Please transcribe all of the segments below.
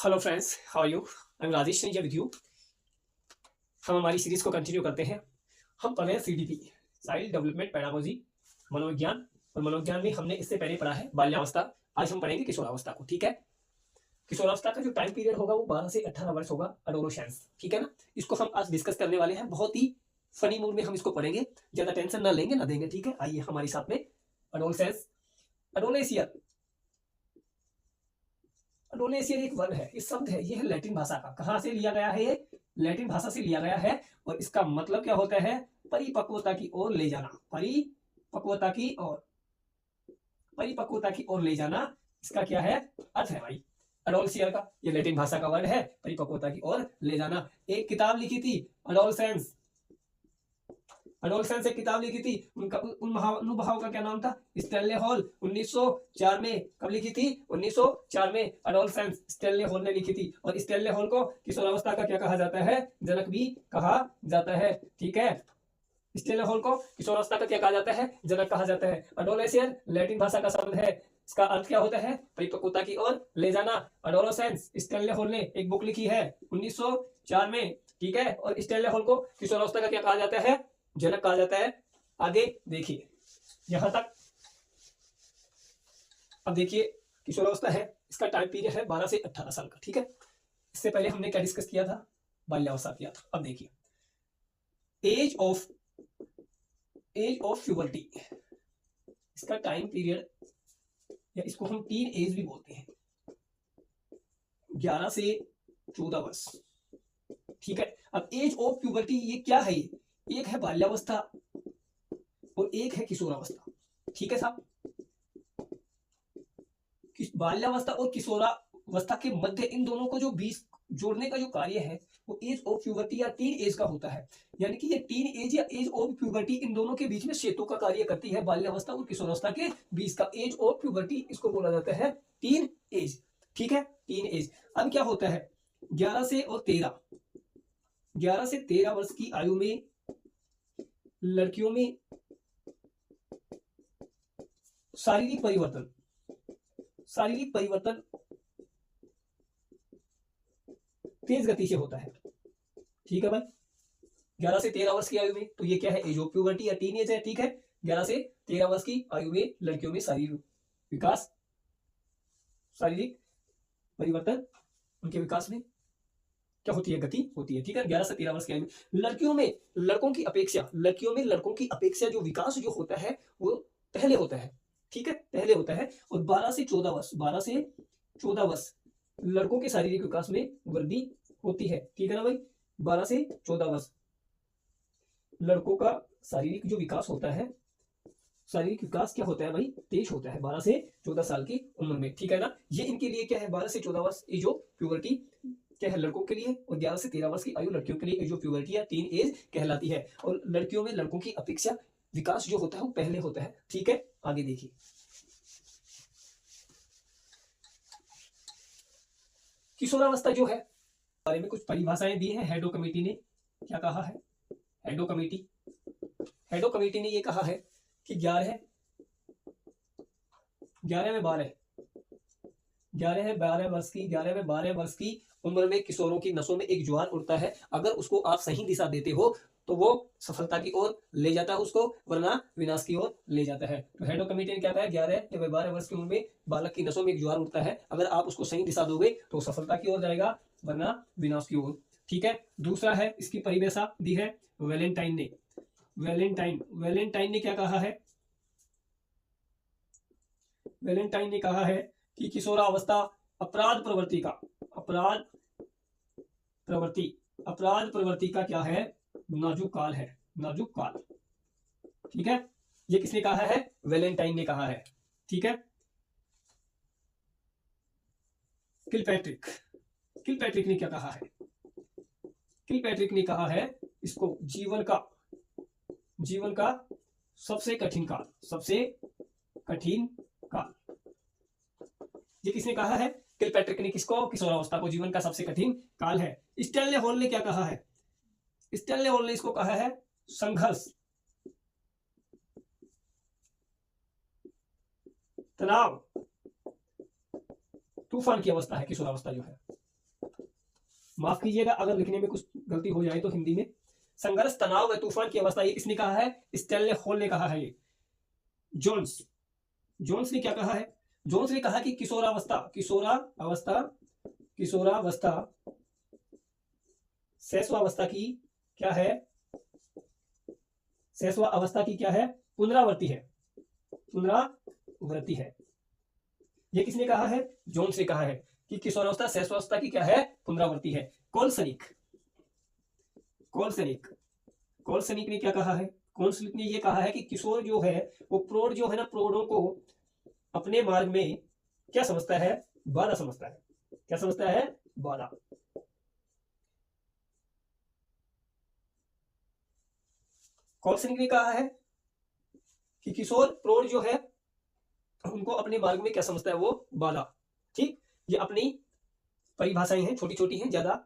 Hello friends, how are you? I am Rajesh with you. हम हमारी series को continue करते हैं। हम पढ़ रहे हैं सीडीपी, चाइल्ड डेवलपमेंट पेडागोजी, मनोविज्ञान। और मनोविज्ञान में हमने इससे पहले पढ़ा है बाल्यावस्था। आज हम पढ़ेंगे किशोरावस्था को। ठीक है, किशोरावस्था का जो टाइम पीरियड होगा वो 12 से 18 वर्ष होगा, एडोलेसेंस। ठीक है ना, इसको हम आज डिस्कस करने वाले हैं। बहुत ही फनी मूड में हम इसको पढ़ेंगे, ज्यादा टेंशन ना लेंगे ना देंगे। ठीक है, आइए हमारे साथ में। एडोलेसेंस, एडोलेसिया, एडोलेसिया एक वर्ड है, इस शब्द है, ये है लैटिन भाषा का। कहां से लिया गया है? ये लैटिन भाषा से लिया गया है। और इसका मतलब क्या होता है? परिपक्वता की ओर ले जाना, परिपक्वता की ओर, परिपक्वता की ओर ले जाना। इसका क्या है अर्थ है भाई? एडोलसियर का ये लैटिन भाषा का वर्ड है, परिपक्वता की ओर ले जाना। एक किताब लिखी थी एडोलसेंस, एडोलसेंस एक किताब लिखी थी। उनका उन महानुभाव का क्या नाम था? Stanley hall. 1904 में कब लिखी थी? 1904 में एडोलसेंस स्टैनले हॉल ने लिखी थी। और स्टैनले हॉल को किशोरावस्था का क्या कहा जाता है? जनक भी कहा जाता है। ठीक है, स्टैनले हॉल को किशोरावस्था का क्या कहा जाता है? जनक कहा जाता है। एडोलेसियन लैटिन भाषा का शब्द है, इसका अर्थ क्या होता है? परिपक्वता की ओर ले जाना। एडोलेसेंस स्टैनले हॉल ने एक बुक लिखी है 1904 में। ठीक है, और स्टैनले हॉल को किशोरावस्था का क्या कहा जाता है? जनक कहा जाता है। आगे देखिए, यहां तक अब देखिए किशोरावस्था है, इसका टाइम पीरियड है 12 से 18 साल का। ठीक है, इससे पहले हमने क्या डिस्कस किया था? बाल्यावस्था किया था। अब देखिए एज ऑफ प्यूबर्टी, इसका टाइम पीरियड, या इसको हम टीन एज भी बोलते हैं, 11 से 14 वर्ष। ठीक है, अब एज ऑफ प्यूबर्टी ये क्या है? एक है बाल्यावस्था और एक है किशोरावस्था। ठीक है साहब, बाल्यावस्था और किशोरावस्था के मध्य इन दोनों को जो बीच जोड़ने का जो कार्य है वो एज ऑफ प्यूबर्टी या टीन एज का होता है। यानी कि ये टीन एज या एज ऑफ प्यूबर्टी इन दोनों के बीच में सेतु का कार्य करती है। बाल्यावस्था और किशोरावस्था के बीच का एज ऑफ प्यूबर्टी, इसको बोला जाता है टीन एज। ठीक है, टीन एज। अब क्या होता है? 11 से 13 वर्ष की आयु में लड़कियों में शारीरिक परिवर्तन तेज गति से होता है। ठीक है भाई, 11 से 13 वर्ष की आयु में, तो ये क्या है? एज ऑफ प्यूबर्टी या टीन एज है। ठीक है, 11 से 13 वर्ष की आयु में लड़कियों में शारीरिक विकास, शारीरिक परिवर्तन, उनके विकास में क्या होती है? गति होती है। ठीक है, 11 से 13 वर्ष की आयु में लड़कियों में लड़कों की अपेक्षा जो विकास जो होता है वो पहले होता है। ठीक है, पहले होता है। और 12 से 14 वर्ष लड़कों के शारीरिक विकास में वृद्धि होती है। ठीक है ना भाई, 12 से 14 वर्ष लड़कों का शारीरिक जो विकास होता है, शारीरिक विकास क्या होता है भाई? तेज होता है 12 से 14 साल की उम्र में। ठीक है ना, ये इनके लिए क्या है? 12 से 14 वर्ष एज ऑफ प्यूबर्टी क्या है लड़कों के लिए, और 11 से 13 वर्ष की आयु लड़कियों के लिए एज ऑफ प्यूबर्टी या टीन एज कहलाती है। और लड़कियों में लड़कों की अपेक्षा विकास जो होता है वो पहले होता है। ठीक है, आगे देखिए, किशोरावस्था जो है बारे में कुछ परिभाषाएं दी है हेडो कमेटी ने। क्या कहा है हेडो कमेटी ने ये कहा है कि 11 में 12 वर्ष की उम्र में किशोरों की नसों में एक ज्वार उठता है। अगर उसको आप सही दिशा देते हो तो वो सफलता की ओर ले जाता है उसको, वरना विनाश की ओर ले जाता है। तो हेडो कमेटी ने क्या कहा? 11 या 12 वर्ष की उम्र में बालक की नसों में एक ज्वार उठता है। अगर आप उसको सही दिशा दोगे तो सफलता की ओर जाएगा, वरना विनाश की ओर। ठीक है, दूसरा है, इसकी परिभाषा दी है वैलेंटाइन ने क्या कहा है? वैलेंटाइन ने कहा है कि किशोरावस्था अपराध प्रवृत्ति का क्या है? नाजुक काल। ठीक है, ये किसने कहा है? वैलेंटाइन ने कहा है। ठीक है, किलपैट्रिक ने क्या कहा है? किलपैट्रिक ने कहा है इसको जीवन का सबसे कठिन काल। ये किसने कहा है? किलपैट्रिक ने किसको? किशोरावस्था को जीवन का सबसे कठिन काल है। स्टैनले हॉल ने क्या कहा है? स्टैनले हॉल ने इसको कहा है संघर्ष, तनाव, तूफान की अवस्था है किशोरावस्था जो है। माफ कीजिएगा अगर लिखने में कुछ गलती हो जाए तो हिंदी में। संघर्ष, तनाव व तूफान की अवस्था, ये किसने कहा है? स्टैनले हॉल ने कहा है। ये जोन्स जोन्स ने क्या कहा है? जोन्स ने कहा कि किशोरावस्था शैशवावस्था की क्या है? शैशवावस्था की क्या है? पुनरावृत्ति है। ये किसने कहा है? जोन्स ने कहा है कि किशोरावस्था शैशवावस्था की क्या है? पुनरावृत्ति है। कोलसनिक ने क्या कहा है? कोलसनिक ने ये कहा है कि किशोर जो है वो प्रौढ़ जो है ना, प्रौढ़ों को अपने मार्ग में क्या समझता है? बाधा समझता है। क्या समझता है? बाधा। कोलसनिक ने कहा है कि किशोर प्रौढ़ जो है उनको अपने मार्ग में क्या समझता है? वो बाधा। ठीक, ये अपनी परिभाषाएं हैं, छोटी छोटी हैं, ज्यादा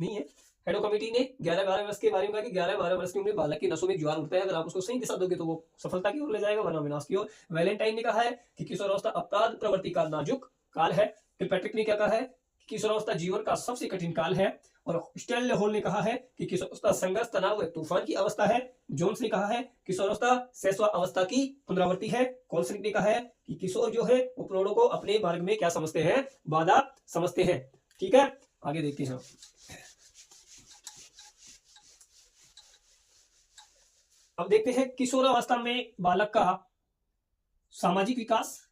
नहीं है। हेडो कमेटी ने 11-12 वर्ष के बारे में कहा कि 11-12 वर्ष की उम्र में बालक की नसों में ज्वार उठता है, अगर आप उसको सही दिशा दोगे तो वो सफलता की ओर ले जाएगा, वरना विनाश की ओर। वैलेंटाइन ने कहा है कि किशोरावस्था अपराध प्रवृत्ति का नाजुक काल है। किलपैट्रिक ने क्या कहा है? किशोरावस्था जीवन का सबसे कठिन काल है। और स्टैनले हॉल ने कहा है कि किशोरावस्था संघर्ष, तनाव, तूफान की अवस्था है। जोन्स ने कहा है किशोरावस्था शैशवावस्था की पुनरावृत्ति है। कोलसनिक ने कहा है कि किशोर जो है वो प्रौढ़ों को अपने मार्ग में क्या समझते हैं? बाधा समझते हैं। ठीक है, आगे देखते हैं। अब देखते हैं किशोरावस्था में बालक का सामाजिक विकास,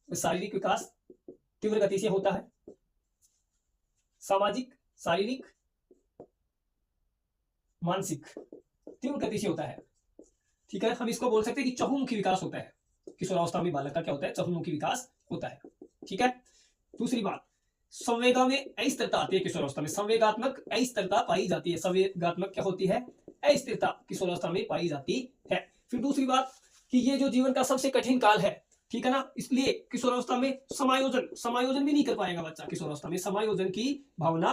शारीरिक विकास तीव्र गति से होता है। सामाजिक, शारीरिक, मानसिक तीव्र गति से होता है। ठीक है, हम इसको बोल सकते हैं कि चहुमुखी विकास होता है। किशोरावस्था में बालक का क्या होता है? चहुमुखी विकास होता है। ठीक है, दूसरी बात, संवेगा में अस्थिरता आती है। किशोरावस्था में संवेगात्मक अस्थिरता पाई जाती है। संवेगात्मक क्या होती है? अस्थिरता किशोरावस्था में पाई जाती है। फिर दूसरी बात कि ये जो जीवन का सबसे कठिन काल है, ठीक है ना, इसलिए किशोरावस्था में समायोजन भी नहीं कर पाएगा बच्चा। किशोरावस्था में समायोजन की भावना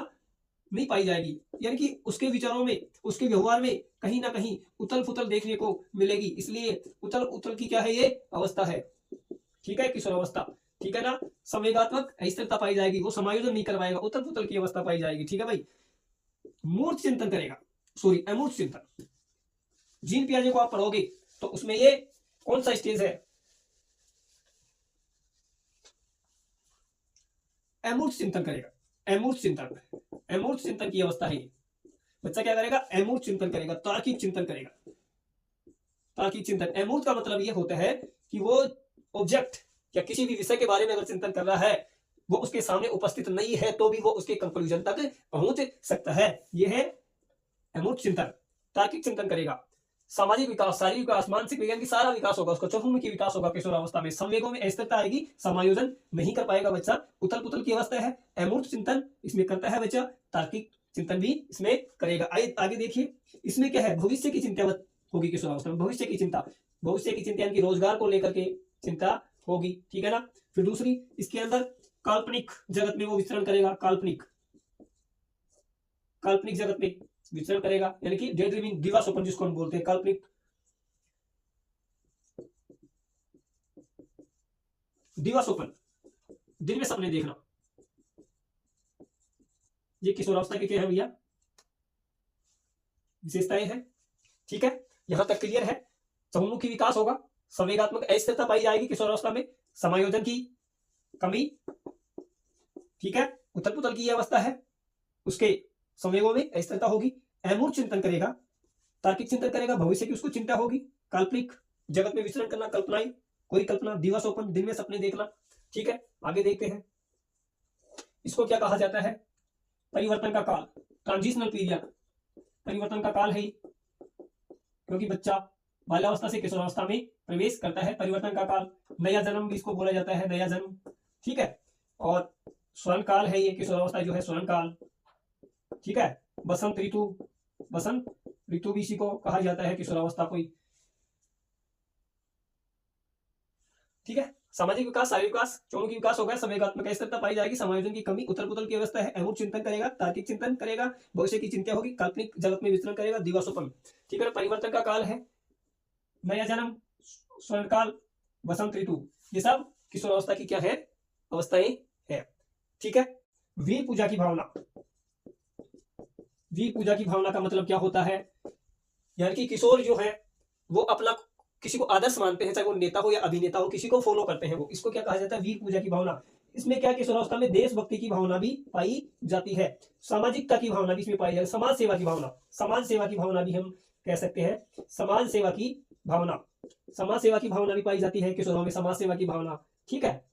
नहीं पाई जाएगी, यानी कि उसके विचारों में, उसके व्यवहार में कहीं ना कहीं उथल पुथल देखने को मिलेगी। इसलिए उथल की क्या है? ये अवस्था है। ठीक है, किशोरावस्था, ठीक है ना, संवेगात्मक अस्थिरता पाई जाएगी, वो समायोजन नहीं कर पाएगा, उथल पुथल की अवस्था पाई जाएगी। ठीक है भाई, मूर्त चिंतन करेगा, सॉरी अमूर्त चिंतन। जीन पियाजे को आप पढ़ोगे तो उसमें ये कौन सा स्टेज है? अमूर्त चिंतन करेगा। अमूर्त चिंतन की अवस्था है। बच्चा क्या करेगा? अमूर्त चिंतन करेगा, तार्किक चिंतन करेगा। तार्किक चिंतन, अमूर्त का मतलब ये होता है कि वो ऑब्जेक्ट या किसी भी विषय के बारे में अगर चिंतन कर रहा है, वो उसके सामने उपस्थित नहीं है तो भी वो उसके कंक्लूजन तक पहुंच सकता है। यह है अमूर्त चिंतन। तार्किक चिंतन करेगा। सामाजिक विकास, शारीरिक विकास, मानसिक विज्ञान की सारा विकास होगा, उसका चहुमुखी विकास होगा किशोरावस्था में। संवेगों में अस्थिरता आएगी, समायोजन नहीं कर पाएगा बच्चा, उथल पुथल की अवस्था है। अमूर्त चिंतन इसमें करता है बच्चा, तार्किक चिंतन भी इसमें करेगा। आगे देखिए, इसमें क्या है? भविष्य की चिंता होगी किशोरावस्था में। भविष्य की चिंता यानी कि रोजगार को लेकर के चिंता होगी। ठीक है ना। फिर दूसरी, इसके अंदर काल्पनिक जगत में वो विचरण करेगा। काल्पनिक जगत में विचरण करेगा, यानी कि डे ड्रीमिंग, दिवा स्वप्न जिसको हम बोलते हैं। काल्पनिक दिवा स्वप्न, दिन में सपने देखना, ये किशोरावस्था की क्या है भैया? विशेषताएं हैं। ठीक है, यहां तक क्लियर है। चहुमुखी विकास होगा, संवेगात्मक अस्थिरता पाई जाएगी किशोरावस्था में, समायोजन की कमी, ठीक है, उथल पुथल की अवस्था है, उसके संवेगों में अस्थिरता होगी। अमूर्त चिंतन करेगा, तार्किक चिंतन करेगा, भविष्य की उसको चिंता होगी। काल्पनिक जगत में विचरण करना, कल्पनाएं, कोई कल्पना, दिवा स्वप्न, दिन में सपने देखना। ठीक है, आगे देखते हैं। इसको क्या कहा जाता है? परिवर्तन का काल, ट्रांजिशनल पीरियड, परिवर्तन का काल है, क्योंकि बच्चा बाल्यावस्था से किशोरावस्था में प्रवेश करता है। परिवर्तन का काल, नया जन्म भी इसको बोला जाता है, नया जन्म। ठीक है, और स्वर्ण काल है ये किशोरावस्था जो है, स्वर्ण काल। ठीक है, बसंत ऋतु भी इसी को कहा जाता है, किशोरावस्था को। ठीक है, सामाजिक विकास, शारीरिक विकास, चहुमुखी विकास होगा, संवेगात्मक अस्थिरता पाई जाएगी, समायोजन की कमी, उथल पुथल की अवस्था है। अमूर्त चिंतन करेगा, तार्किक चिंतन करेगा, भविष्य की चिंता होगी, काल्पनिक जगत में विचरण करेगा, दिवा स्वप्न। ठीक है, परिवर्तन का काल है, नया जन्म, स्वर्णकाल, बसंत ऋतु, ये सब किशोरावस्था की क्या है? अवस्थाएं है। ठीक है। वीर पूजा की भावना, वीर पूजा की भावना का मतलब क्या होता है, यानी कि किशोर जो है वो अपना किसी को आदर्श मानते हैं, चाहे वो नेता हो या अभिनेता हो, किसी को फॉलो करते हैं, वो इसको क्या कहा जाता है, वीर पूजा की भावना। इसमें क्या किशोरावस्था में देशभक्ति की भावना भी पाई जाती है, सामाजिकता की भावना भी इसमें पाई जाती है, समाज सेवा की भावना, समाज सेवा की भावना भी हम कह सकते हैं, समाज सेवा की भावना, समाज सेवा की भावना भी पाई जाती है किशोरों में, समाज सेवा की भावना। ठीक है।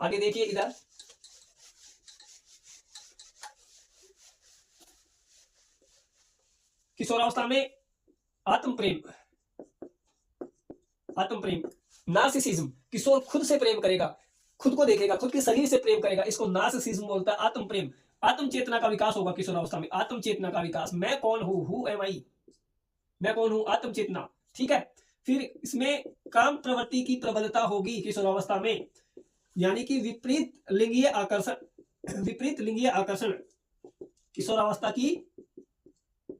आगे देखिए इधर, किशोरावस्था में आत्म प्रेम, आत्म प्रेम, नार्सिसिज्म, किशोर खुद से प्रेम करेगा, खुद को देखेगा, खुद के शरीर से प्रेम करेगा, इसको नार्सिसिज्म बोलता है। आत्म प्रेम, आत्म चेतना का विकास होगा किशोरावस्था में, आत्म चेतना का विकास, मैं कौन हूं, हु एम आई, मैं कौन हूं, आत्म चेतना। ठीक है। फिर इसमें काम प्रवृत्ति की प्रबलता होगी किशोरावस्था में, यानी कि विपरीत लिंगीय आकर्षण, विपरीत लिंगीय आकर्षण किशोरावस्था की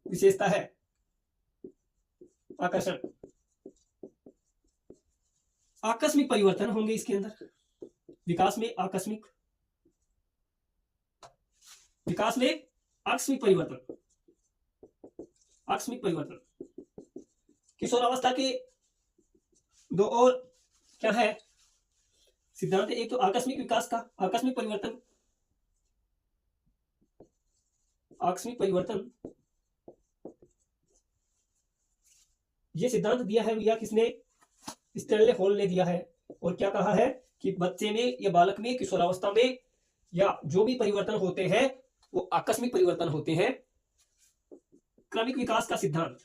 विशेषता है, आकर्षण। आकस्मिक परिवर्तन होंगे इसके अंदर, विकास में आकस्मिक, विकास में आकस्मिक परिवर्तन, आकस्मिक परिवर्तन। किशोरावस्था के दो और क्या है सिद्धांत, एक तो आकस्मिक विकास का, आकस्मिक परिवर्तन, आकस्मिक परिवर्तन, ये सिद्धांत दिया है भैया किसने, स्टैनले हॉल ने दिया है। और क्या कहा है कि बच्चे में या बालक में किशोरावस्था में या जो भी परिवर्तन होते हैं वो आकस्मिक परिवर्तन होते हैं। क्रमिक विकास का सिद्धांत,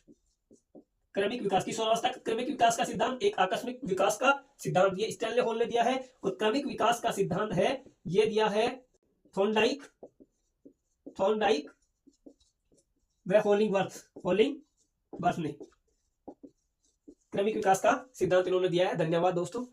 क्रमिक विकास, किशोरावस्था क्रमिक विकास का सिद्धांत, एक आकस्मिक विकास का सिद्धांत, ये स्टैनले हॉल ने दिया है। और क्रमिक विकास का सिद्धांत है ये दिया है थॉर्नडाइक, थॉर्नडाइक व होलिंगवर्थ, होलिंगवर्थ ने क्रमिक विकास का सिद्धांत इन्होंने दिया है। धन्यवाद दोस्तों।